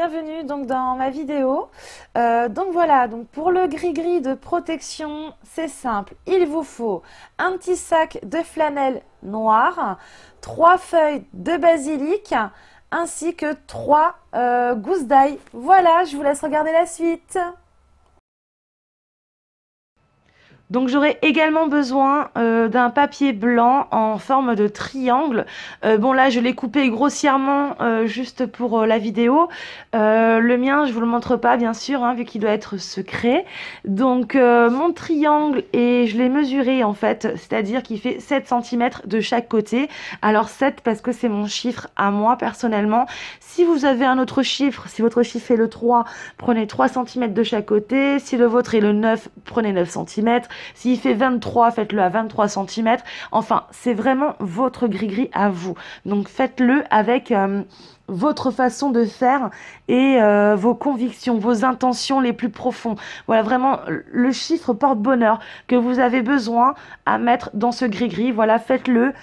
bienvenue donc dans ma vidéo. Donc voilà, donc pour le gris-gris de protection, c'est simple. Il vous faut un petit sac de flanelle noire, 3 feuilles de basilic ainsi que 3 gousses d'ail. Voilà, je vous laisse regarder la suite. Donc j'aurai également besoin d'un papier blanc en forme de triangle. Bon là je l'ai coupé grossièrement juste pour la vidéo. Le mien je vous le montre pas bien sûr hein, vu qu'il doit être secret. Donc mon triangle et je l'ai mesuré en fait, c'est-à-dire qu'il fait 7 cm de chaque côté. Alors 7 parce que c'est mon chiffre à moi personnellement. Si vous avez un autre chiffre, si votre chiffre est le 3, prenez 3 cm de chaque côté. Si le vôtre est le 9, prenez 9 cm. S'il fait 23, faites-le à 23 cm. Enfin, c'est vraiment votre gris-gris à vous. Donc, faites-le avec votre façon de faire et vos convictions, vos intentions les plus profondes. Voilà, vraiment, le chiffre porte-bonheur que vous avez besoin à mettre dans ce gris-gris. Voilà, faites-le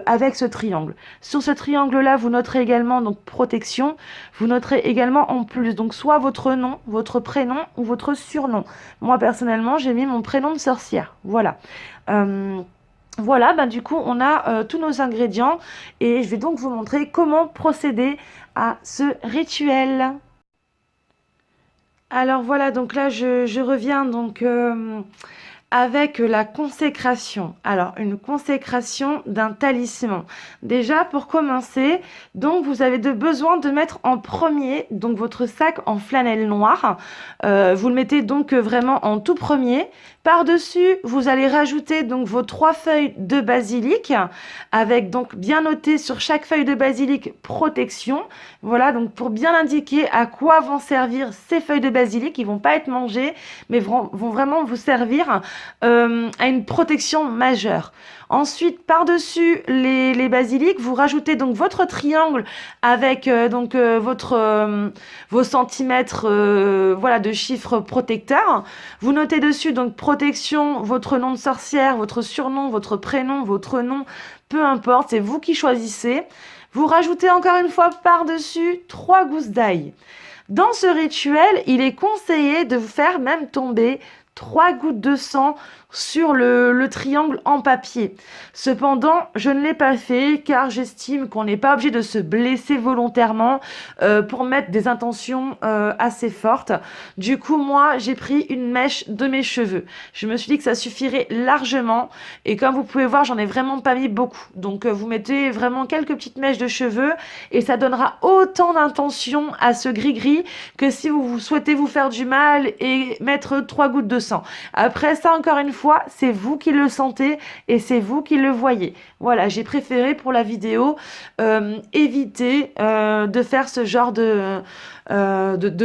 avec ce triangle. Sur ce triangle-là, vous noterez également donc protection. Vous noterez également en plus, donc soit votre nom, votre prénom ou votre surnom. Moi, personnellement, j'ai mis mon prénom de sorcière. Voilà. Voilà, ben, du coup, on a tous nos ingrédients et je vais donc vous montrer comment procéder à ce rituel. Alors voilà, donc là, je reviens donc avec la consécration. Alors, une consécration d'un talisman. Déjà, pour commencer, donc vous avez besoin de mettre en premier donc votre sac en flanelle noire. Vous le mettez donc vraiment en tout premier. Par-dessus, vous allez rajouter donc vos 3 feuilles de basilic avec donc bien noté sur chaque feuille de basilic protection. Voilà, donc pour bien indiquer à quoi vont servir ces feuilles de basilic. Ils vont pas être mangées, mais vont vraiment vous servir à une protection majeure. Ensuite, par-dessus les basilics, vous rajoutez donc votre triangle avec vos centimètres voilà, de chiffres protecteurs. Vous notez dessus donc protection, votre nom de sorcière, votre surnom, votre prénom, votre nom, peu importe, c'est vous qui choisissez. Vous rajoutez encore une fois par-dessus 3 gousses d'ail. Dans ce rituel, il est conseillé de faire même tomber 3 gouttes de sang sur le triangle en papier. Cependant, je ne l'ai pas fait car j'estime qu'on n'est pas obligé de se blesser volontairement pour mettre des intentions assez fortes. Du coup, moi, j'ai pris une mèche de mes cheveux. Je me suis dit que ça suffirait largement et comme vous pouvez voir, j'en ai vraiment pas mis beaucoup. Donc, vous mettez vraiment quelques petites mèches de cheveux et ça donnera autant d'intention à ce gris-gris que si vous souhaitez vous faire du mal et mettre 3 gouttes de sang. Après ça, encore une fois, c'est vous qui le sentez et c'est vous qui le voyez. Voilà, j'ai préféré pour la vidéo éviter de faire ce genre de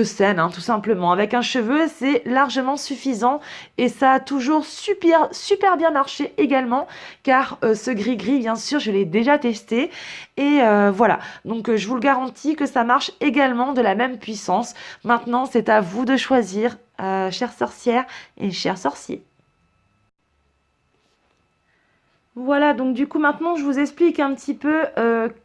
scène, hein, tout simplement. Avec un cheveu, c'est largement suffisant et ça a toujours super bien marché également, car ce gris-gris, bien sûr, je l'ai déjà testé et voilà. Donc, je vous le garantis que ça marche également de la même puissance. Maintenant, c'est à vous de choisir, chères sorcières et chers sorciers. Voilà, donc du coup maintenant je vous explique un petit peu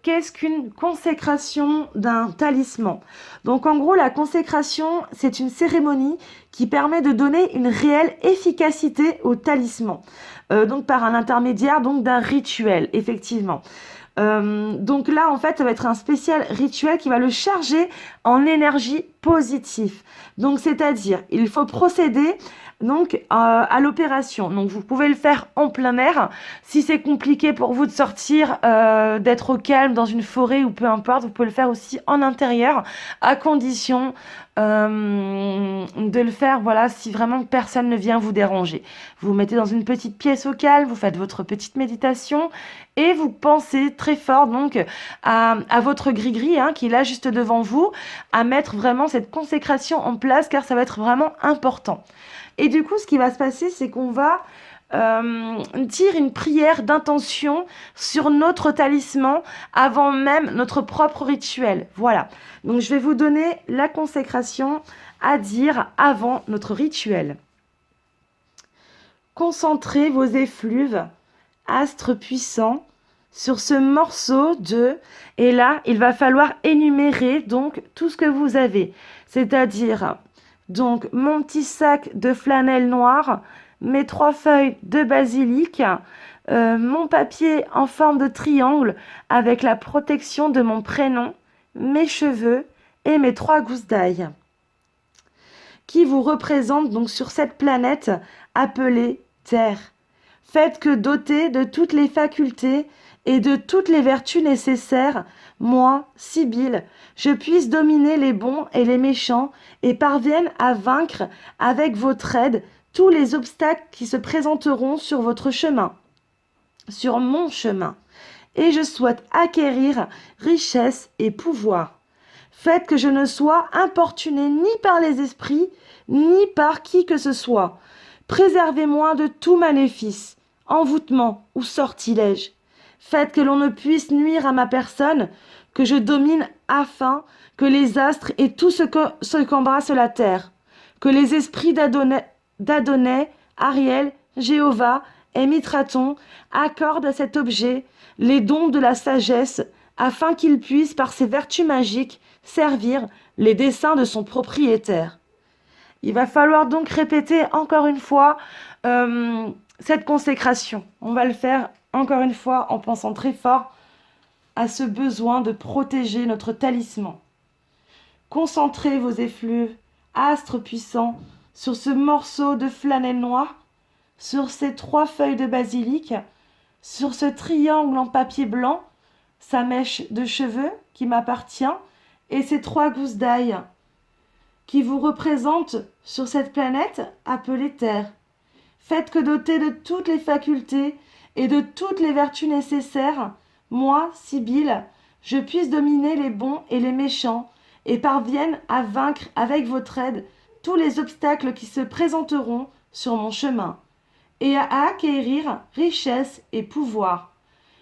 qu'est-ce qu'une consécration d'un talisman. Donc en gros la consécration c'est une cérémonie qui permet de donner une réelle efficacité au talisman. Donc par un intermédiaire donc d'un rituel effectivement. Donc là, en fait, ça va être un spécial rituel qui va le charger en énergie positive. Donc, c'est-à-dire, il faut procéder donc à l'opération. Donc, vous pouvez le faire en plein air. Si c'est compliqué pour vous de sortir, d'être au calme dans une forêt ou peu importe, vous pouvez le faire aussi en intérieur, à condition de le faire, voilà, si vraiment personne ne vient vous déranger. Vous vous mettez dans une petite pièce au calme, vous faites votre petite méditation et vous pensez très fort donc à votre gris-gris qui est là juste devant vous, à mettre vraiment cette consécration en place car ça va être vraiment important. Et du coup, ce qui va se passer, c'est qu'on va dire une prière d'intention sur notre talisman avant même notre propre rituel. Voilà. Donc, je vais vous donner la consécration à dire avant notre rituel. Concentrez vos effluves, astres puissants, sur ce morceau et là, il va falloir énumérer donc tout ce que vous avez. C'est-à-dire, donc, mon petit sac de flanelle noire, mes 3 feuilles de basilic, mon papier en forme de triangle avec la protection de mon prénom, mes cheveux et mes 3 gousses d'ail qui vous représentent donc sur cette planète appelée Terre. Faites que doté de toutes les facultés et de toutes les vertus nécessaires, moi, Sibylle, je puisse dominer les bons et les méchants et parvienne à vaincre avec votre aide tous les obstacles qui se présenteront sur votre chemin, sur mon chemin. Et je souhaite acquérir richesse et pouvoir. Faites que je ne sois importuné ni par les esprits, ni par qui que ce soit. Préservez-moi de tout maléfice, envoûtement ou sortilège. Faites que l'on ne puisse nuire à ma personne, que je domine afin que les astres et tout ce qu'embrasse la terre, que les esprits d'Adonai, Ariel, Jéhovah et Mitraton accordent à cet objet les dons de la sagesse, afin qu'il puisse, par ses vertus magiques, servir les desseins de son propriétaire. Il va falloir donc répéter encore une fois cette consécration. On va le faire encore une fois en pensant très fort à ce besoin de protéger notre talisman. Concentrez vos effluves, astres puissants, sur ce morceau de flanelle noire, sur ces 3 feuilles de basilic, sur ce triangle en papier blanc, sa mèche de cheveux qui m'appartient, et ces 3 gousses d'ail qui vous représentent sur cette planète appelée Terre. Faites que doté de toutes les facultés et de toutes les vertus nécessaires, moi, Sibylle, je puisse dominer les bons et les méchants et parvienne à vaincre avec votre aide tous les obstacles qui se présenteront sur mon chemin et à acquérir richesse et pouvoir.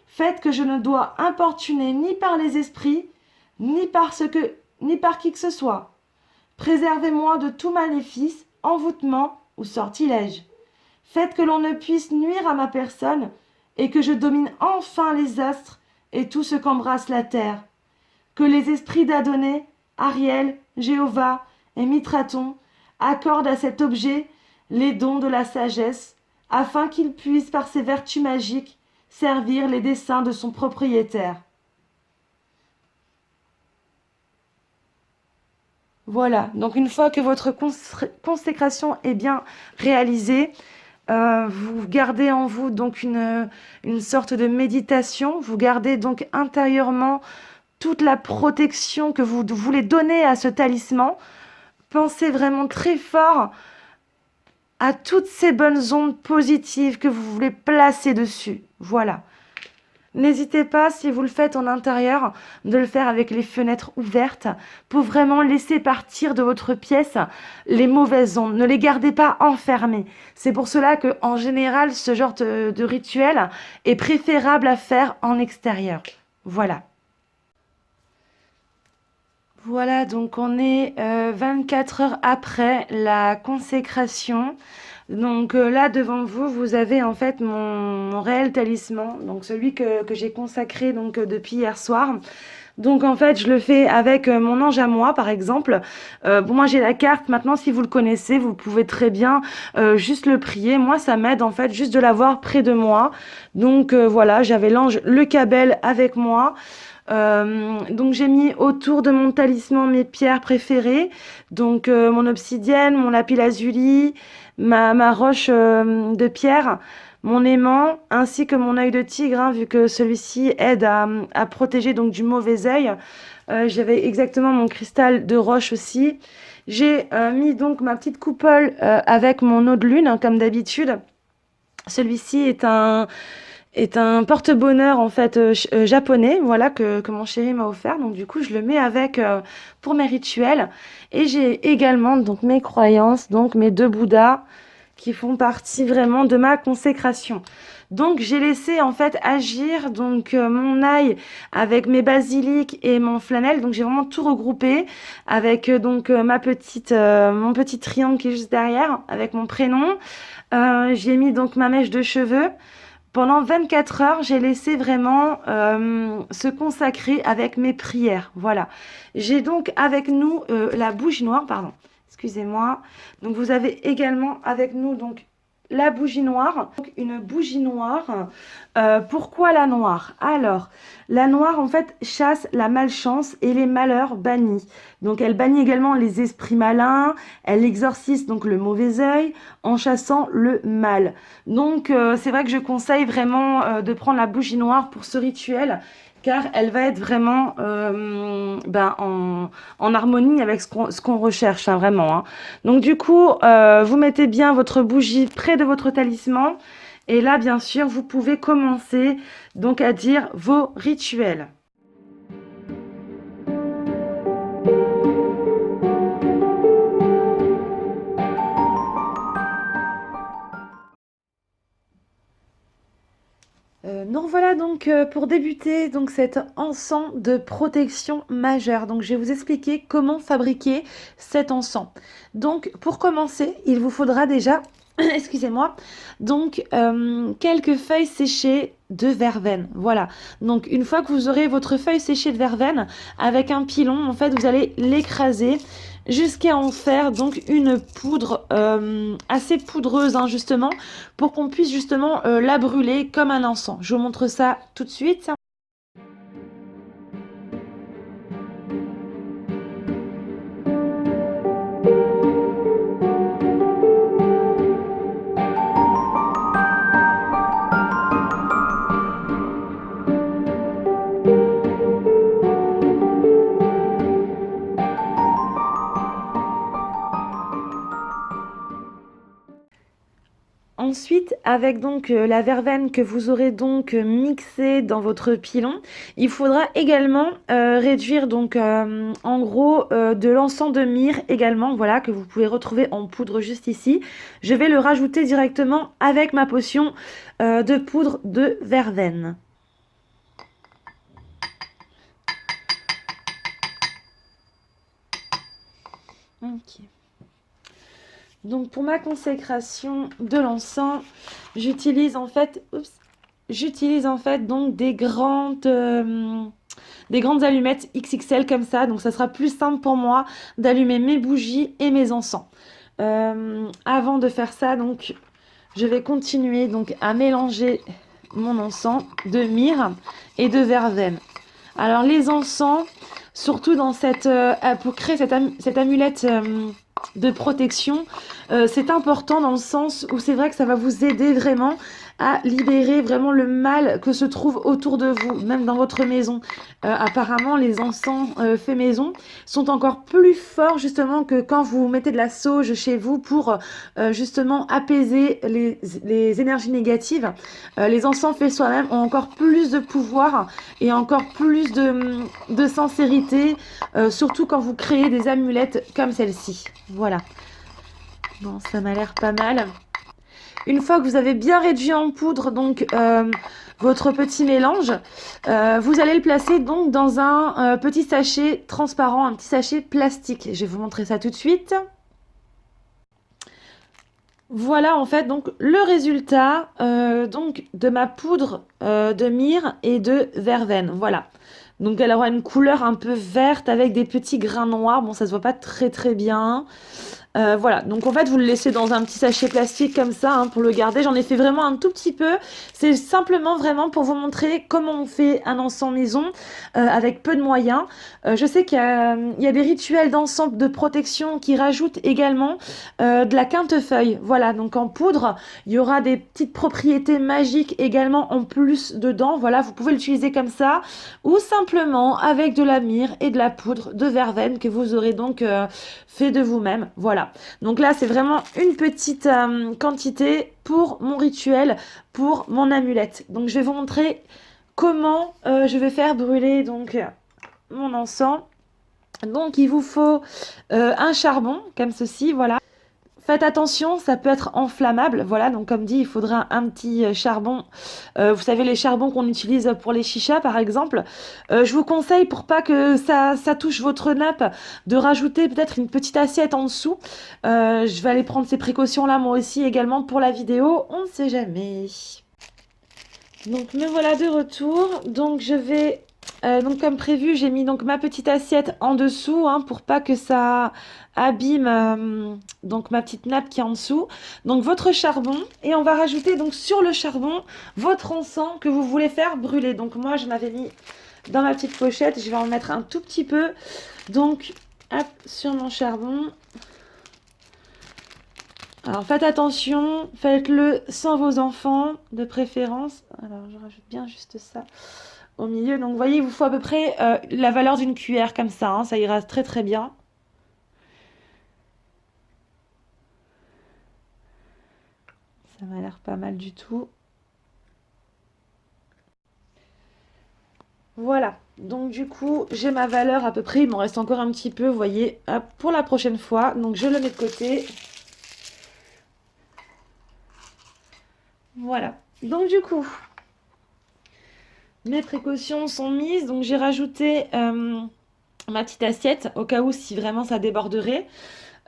Faites que je ne dois importuner ni par les esprits, ni par qui que ce soit. Préservez-moi de tout maléfice, envoûtement ou sortilège. Faites que l'on ne puisse nuire à ma personne et que je domine enfin les astres et tout ce qu'embrasse la terre. Que les esprits d'Adonai, Ariel, Jéhovah et Mitraton accordent à cet objet les dons de la sagesse, afin qu'il puisse, par ses vertus magiques, servir les desseins de son propriétaire. Voilà, donc une fois que votre consécration est bien réalisée, vous gardez en vous donc une sorte de méditation, vous gardez donc intérieurement toute la protection que vous voulez donner à ce talisman. Pensez vraiment très fort à toutes ces bonnes ondes positives que vous voulez placer dessus. Voilà. N'hésitez pas, si vous le faites en intérieur, de le faire avec les fenêtres ouvertes pour vraiment laisser partir de votre pièce les mauvaises ondes. Ne les gardez pas enfermées. C'est pour cela que, en général, ce genre de rituel est préférable à faire en extérieur. Voilà. Voilà, donc on est 24 heures après la consécration. Donc là, devant vous, vous avez en fait mon réel talisman, donc celui que j'ai consacré donc depuis hier soir. Donc en fait, je le fais avec mon ange à moi, par exemple. Bon, moi j'ai la carte. Maintenant, si vous le connaissez, vous pouvez très bien juste le prier. Moi, ça m'aide en fait juste de l'avoir près de moi. Donc voilà, j'avais l'ange Le Cabel avec moi. Donc j'ai mis autour de mon talisman mes pierres préférées, donc mon obsidienne, mon lapis-lazuli, ma roche de pierre, mon aimant, ainsi que mon œil de tigre, hein, vu que celui-ci aide à protéger donc du mauvais œil. J'avais exactement mon cristal de roche aussi. J'ai mis donc ma petite coupole avec mon eau de lune, hein, comme d'habitude. Celui-ci est un porte-bonheur en fait japonais, voilà, que mon chéri m'a offert. Donc du coup, je le mets avec pour mes rituels. Et j'ai également donc mes croyances, donc mes 2 Bouddhas qui font partie vraiment de ma consécration. Donc j'ai laissé en fait agir donc mon ail avec mes basilics et mon flanelle. Donc j'ai vraiment tout regroupé avec donc mon petit triangle qui est juste derrière avec mon prénom. J'ai mis donc ma mèche de cheveux. Pendant 24 heures, j'ai laissé vraiment se consacrer avec mes prières. Voilà. J'ai donc avec nous la bougie noire, pardon, excusez-moi. Donc vous avez également avec nous donc la bougie noire. Donc une bougie noire. Pourquoi la noire? Alors, la noire en fait chasse la malchance et les malheurs bannis. Donc elle bannit également les esprits malins, elle exorcise donc le mauvais œil en chassant le mal. Donc c'est vrai que je conseille vraiment de prendre la bougie noire pour ce rituel car elle va être vraiment en harmonie avec ce qu'on recherche, hein, vraiment. Hein. Donc du coup, vous mettez bien votre bougie près de votre talisman et là, bien sûr, vous pouvez commencer donc à dire vos rituels. Donc voilà donc pour débuter donc cet encens de protection majeure. Donc je vais vous expliquer comment fabriquer cet encens. Donc pour commencer, il vous faudra déjà, excusez-moi, donc quelques feuilles séchées de verveine. Voilà. Donc une fois que vous aurez votre feuille séchée de verveine avec un pilon, en fait vous allez l'écraser jusqu'à en faire donc une poudre assez poudreuse hein, justement pour qu'on puisse justement la brûler comme un encens. Je vous montre ça tout de suite. Ensuite, avec donc la verveine que vous aurez donc mixée dans votre pilon, il faudra également réduire donc en gros de l'encens de myrrhe également, voilà, que vous pouvez retrouver en poudre juste ici. Je vais le rajouter directement avec ma potion de poudre de verveine. Ok. Donc pour ma consécration de l'encens, j'utilise en fait, donc des grandes allumettes XXL comme ça. Donc ça sera plus simple pour moi d'allumer mes bougies et mes encens. Avant de faire ça, donc je vais continuer donc à mélanger mon encens de myrrhe et de verveine. Alors les encens, surtout dans pour créer cette amulette de protection, c'est important dans le sens où c'est vrai que ça va vous aider vraiment à libérer vraiment le mal que se trouve autour de vous, même dans votre maison. Apparemment, les encens faits maison sont encore plus forts justement que quand vous mettez de la sauge chez vous pour justement apaiser les énergies négatives. Les encens faits soi-même ont encore plus de pouvoir et encore plus de sincérité, surtout quand vous créez des amulettes comme celle-ci. Voilà. Bon, ça m'a l'air pas mal. Une fois que vous avez bien réduit en poudre donc votre petit mélange, vous allez le placer donc dans un petit sachet transparent, un petit sachet plastique. Je vais vous montrer ça tout de suite. Voilà en fait donc le résultat donc de ma poudre de myrrhe et de verveine. Voilà. Donc elle aura une couleur un peu verte avec des petits grains noirs. Bon, ça se voit pas très très bien. Voilà, donc en fait vous le laissez dans un petit sachet plastique comme ça hein, pour le garder. J'en ai fait vraiment un tout petit peu. C'est simplement vraiment pour vous montrer comment on fait un encens maison avec peu de moyens. Je sais il y a des rituels d'encens de protection qui rajoutent également de la quintefeuille. Voilà, donc en poudre, il y aura des petites propriétés magiques également en plus dedans. Voilà, vous pouvez l'utiliser comme ça ou simplement avec de la myrrhe et de la poudre de verveine que vous aurez donc fait de vous-même. Voilà. Donc là, c'est vraiment une petite quantité pour mon rituel, pour mon amulette. Donc je vais vous montrer comment je vais faire brûler donc mon encens. Donc il vous faut un charbon comme ceci, voilà. Faites attention, ça peut être enflammable. Voilà, donc comme dit, il faudra un petit charbon. Vous savez, les charbons qu'on utilise pour les chichas, par exemple. Je vous conseille, pour pas que ça touche votre nappe, de rajouter peut-être une petite assiette en dessous. Je vais aller prendre ces précautions-là, moi aussi, également, pour la vidéo. On ne sait jamais. Donc me voilà de retour. Donc je vais, donc comme prévu, j'ai mis donc ma petite assiette en dessous hein, pour pas que ça abîme donc ma petite nappe qui est en dessous. Donc votre charbon et on va rajouter donc sur le charbon votre encens que vous voulez faire brûler. Donc moi je m'avais mis dans ma petite pochette, je vais en mettre un tout petit peu. Donc hop sur mon charbon. Alors faites attention, faites-le sans vos enfants de préférence. Alors je rajoute bien juste ça au milieu. Donc vous voyez, il vous faut à peu près la valeur d'une cuillère comme ça, hein, ça ira très très bien. Ça m'a l'air pas mal du tout. Voilà, donc du coup j'ai ma valeur à peu près, il m'en reste encore un petit peu, vous voyez, hop, pour la prochaine fois. Donc je le mets de côté. Voilà, donc du coup... Mes précautions sont mises, donc j'ai rajouté ma petite assiette au cas où si vraiment ça déborderait.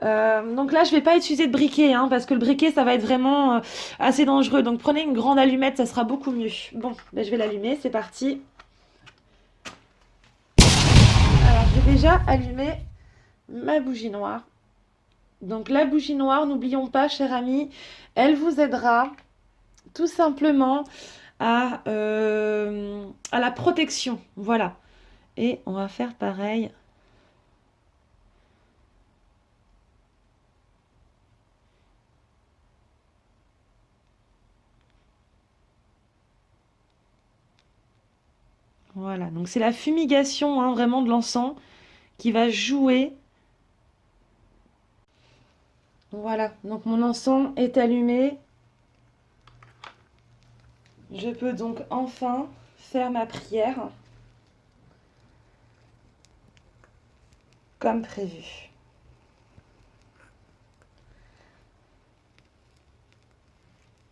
Donc là, je vais pas utiliser de briquet, hein, parce que le briquet, ça va être vraiment assez dangereux. Donc prenez une grande allumette, ça sera beaucoup mieux. Bon, ben, je vais l'allumer, c'est parti. Alors, j'ai déjà allumé ma bougie noire. Donc la bougie noire, n'oublions pas, cher ami, elle vous aidera tout simplement à la protection. Voilà. Et on va faire pareil. Voilà, donc c'est la fumigation hein, vraiment de l'encens qui va jouer. Voilà, donc mon encens est allumé. Je peux donc enfin faire ma prière comme prévu.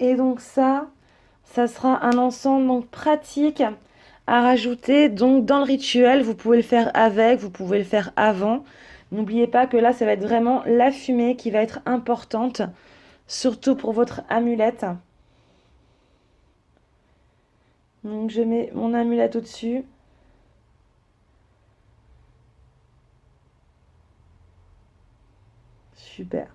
Et donc ça sera un encens donc pratique à rajouter donc dans le rituel. Vous pouvez le faire avec, vous pouvez le faire avant. N'oubliez pas que là, ça va être vraiment la fumée qui va être importante, surtout pour votre amulette. Donc je mets mon amulette au-dessus. Super.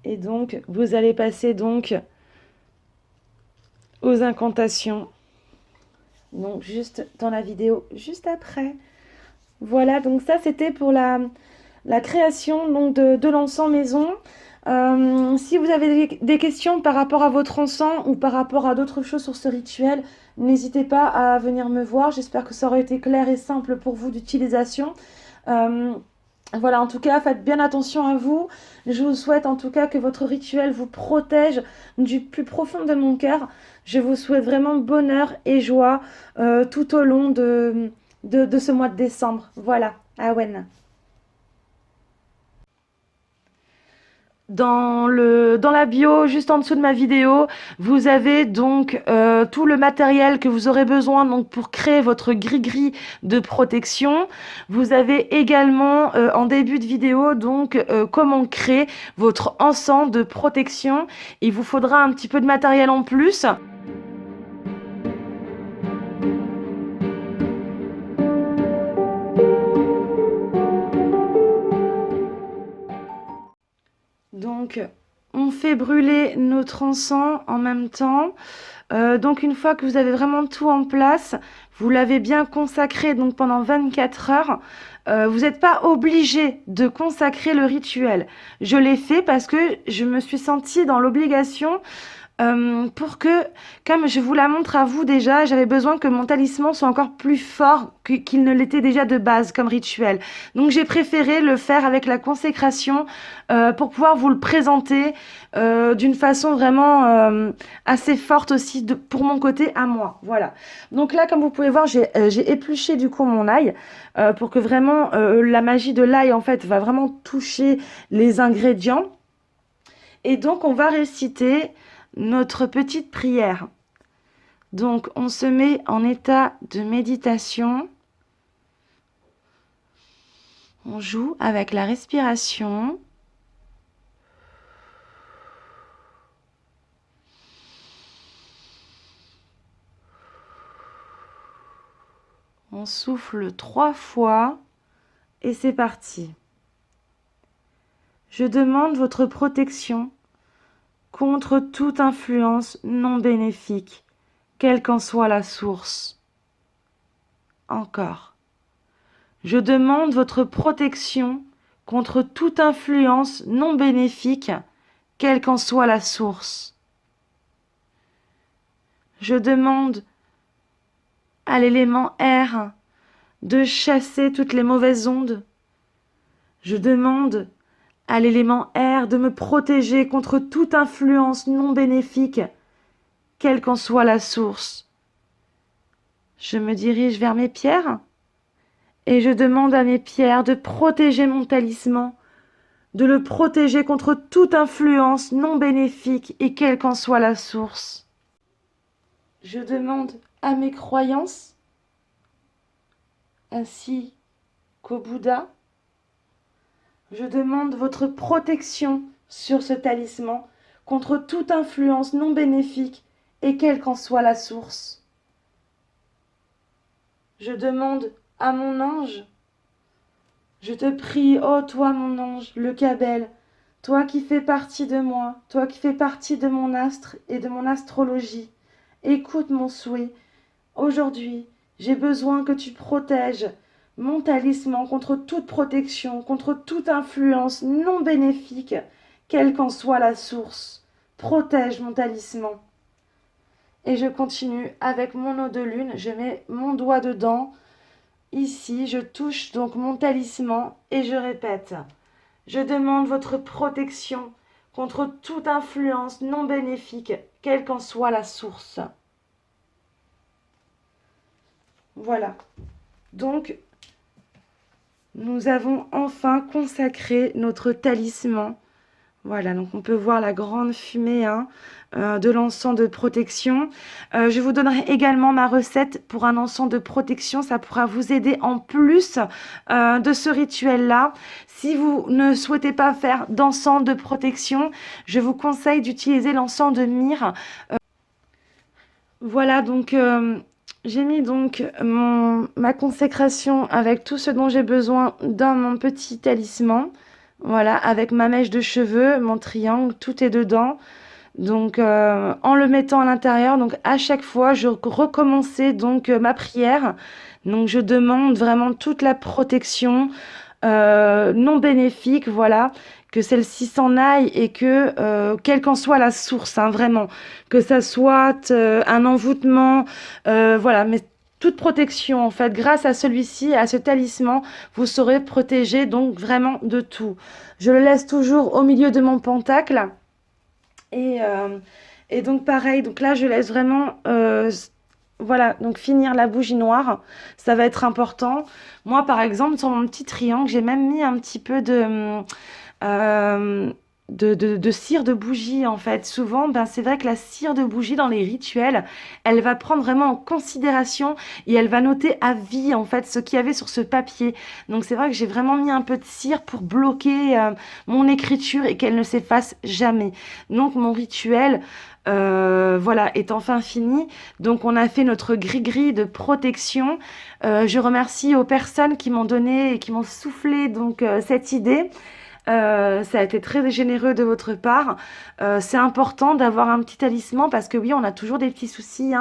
Et donc, vous allez passer donc aux incantations. Donc, juste dans la vidéo, juste après. Voilà, donc ça, c'était pour la création donc, de l'encens maison. Si vous avez des questions par rapport à votre encens ou par rapport à d'autres choses sur ce rituel, n'hésitez pas à venir me voir. J'espère que ça aurait été clair et simple pour vous d'utilisation. Voilà, en tout cas, faites bien attention à vous. Je vous souhaite en tout cas que votre rituel vous protège du plus profond de mon cœur. Je vous souhaite vraiment bonheur et joie tout au long de ce mois de décembre. Voilà, Awen. Dans la bio, juste en dessous de ma vidéo, vous avez donc tout le matériel que vous aurez besoin donc, pour créer votre gris-gris de protection. Vous avez également en début de vidéo donc comment créer votre encens de protection. Il vous faudra un petit peu de matériel en plus. Donc, on fait brûler notre encens en même temps. Donc, une fois que vous avez vraiment tout en place, vous l'avez bien consacré donc pendant 24 heures. Vous n'êtes pas obligé de consacrer le rituel. Je l'ai fait parce que je me suis sentie dans l'obligation pour que, comme je vous la montre à vous déjà, j'avais besoin que mon talisman soit encore plus fort qu'il ne l'était déjà de base comme rituel. Donc j'ai préféré le faire avec la consécration pour pouvoir vous le présenter d'une façon vraiment assez forte aussi pour mon côté à moi. Voilà. Donc là, comme vous pouvez voir, j'ai épluché du coup mon ail pour que vraiment la magie de l'ail en fait va vraiment toucher les ingrédients. Et donc on va réciter notre petite prière. Donc, on se met en état de méditation. On joue avec la respiration. On souffle 3 fois et c'est parti. Je demande votre protection contre toute influence non bénéfique, quelle qu'en soit la source. Encore. Je demande votre protection contre toute influence non bénéfique, quelle qu'en soit la source. Je demande à l'élément air de chasser toutes les mauvaises ondes. Je demande à l'élément air de me protéger contre toute influence non bénéfique, quelle qu'en soit la source. Je me dirige vers mes pierres et je demande à mes pierres de protéger mon talisman, de le protéger contre toute influence non bénéfique et quelle qu'en soit la source. Je demande à mes croyances, ainsi qu'au Bouddha, je demande votre protection sur ce talisman contre toute influence non bénéfique et quelle qu'en soit la source. Je demande à mon ange, je te prie, ô toi mon ange, le Kabel, toi qui fais partie de moi, toi qui fais partie de mon astre et de mon astrologie, écoute mon souhait. Aujourd'hui, j'ai besoin que tu protèges mon talisman contre toute protection, contre toute influence non bénéfique, quelle qu'en soit la source. Protège mon talisman. Et je continue avec mon eau de lune, je mets mon doigt dedans. Ici, je touche donc mon talisman et je répète. Je demande votre protection contre toute influence non bénéfique, quelle qu'en soit la source. Voilà. Donc, nous avons enfin consacré notre talisman. Voilà, donc on peut voir la grande fumée de l'encens de protection. Je vous donnerai également ma recette pour un encens de protection. Ça pourra vous aider en plus de ce rituel-là. Si vous ne souhaitez pas faire d'encens de protection, je vous conseille d'utiliser l'encens de myrrhe. Voilà, donc j'ai mis donc ma consécration avec tout ce dont j'ai besoin dans mon petit talisman. Voilà, avec ma mèche de cheveux, mon triangle, tout est dedans. Donc, en le mettant à l'intérieur, donc à chaque fois, je recommençais donc ma prière. Donc, je demande vraiment toute la protection non bénéfique, voilà, que celle-ci s'en aille et que, quelle qu'en soit la source, vraiment, que ça soit un envoûtement, voilà, mais toute protection, en fait, grâce à celui-ci, à ce talisman, vous serez protégé donc vraiment de tout. Je le laisse toujours au milieu de mon pentacle. Et donc pareil, donc là je laisse vraiment, voilà, donc finir la bougie noire, ça va être important. Moi par exemple, sur mon petit triangle, j'ai même mis un petit peu de cire de bougie en fait. Souvent, c'est vrai que la cire de bougie dans les rituels, elle va prendre vraiment en considération et elle va noter à vie en fait ce qu'il y avait sur ce papier. Donc c'est vrai que j'ai vraiment mis un peu de cire pour bloquer mon écriture et qu'elle ne s'efface jamais. Donc mon rituel voilà, est enfin fini. Donc on a fait notre gris-gris de protection. Je remercie aux personnes qui m'ont donné et qui m'ont soufflé donc cette idée. Ça a été très généreux de votre part. C'est important d'avoir un petit talisman parce que oui, on a toujours des petits soucis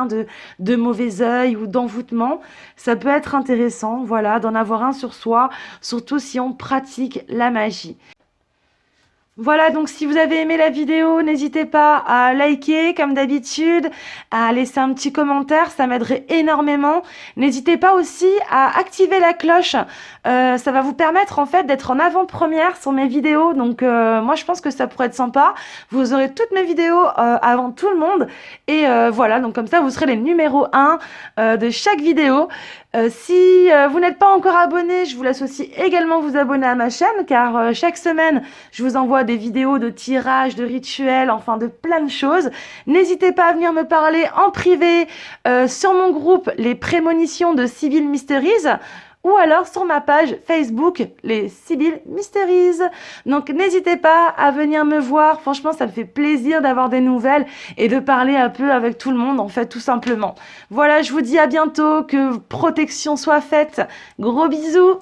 de mauvais œil ou d'envoûtement. Ça peut être intéressant, voilà, d'en avoir un sur soi, surtout si on pratique la magie. Voilà, donc si vous avez aimé la vidéo, n'hésitez pas à liker comme d'habitude, à laisser un petit commentaire, ça m'aiderait énormément. N'hésitez pas aussi à activer la cloche, ça va vous permettre en fait d'être en avant-première sur mes vidéos. Donc moi je pense que ça pourrait être sympa. Vous aurez toutes mes vidéos avant tout le monde. Et voilà, donc comme ça vous serez les numéros 1 de chaque vidéo. Si vous n'êtes pas encore abonné, je vous laisse aussi également vous abonner à ma chaîne car chaque semaine, je vous envoie des vidéos de tirage, de rituels, enfin de plein de choses. N'hésitez pas à venir me parler en privé sur mon groupe Les Prémonitions de Civil Mysteries ou alors sur ma page Facebook, les Sibyl Mysteries. Donc n'hésitez pas à venir me voir, franchement ça me fait plaisir d'avoir des nouvelles et de parler un peu avec tout le monde en fait tout simplement. Voilà, je vous dis à bientôt, que protection soit faite, gros bisous.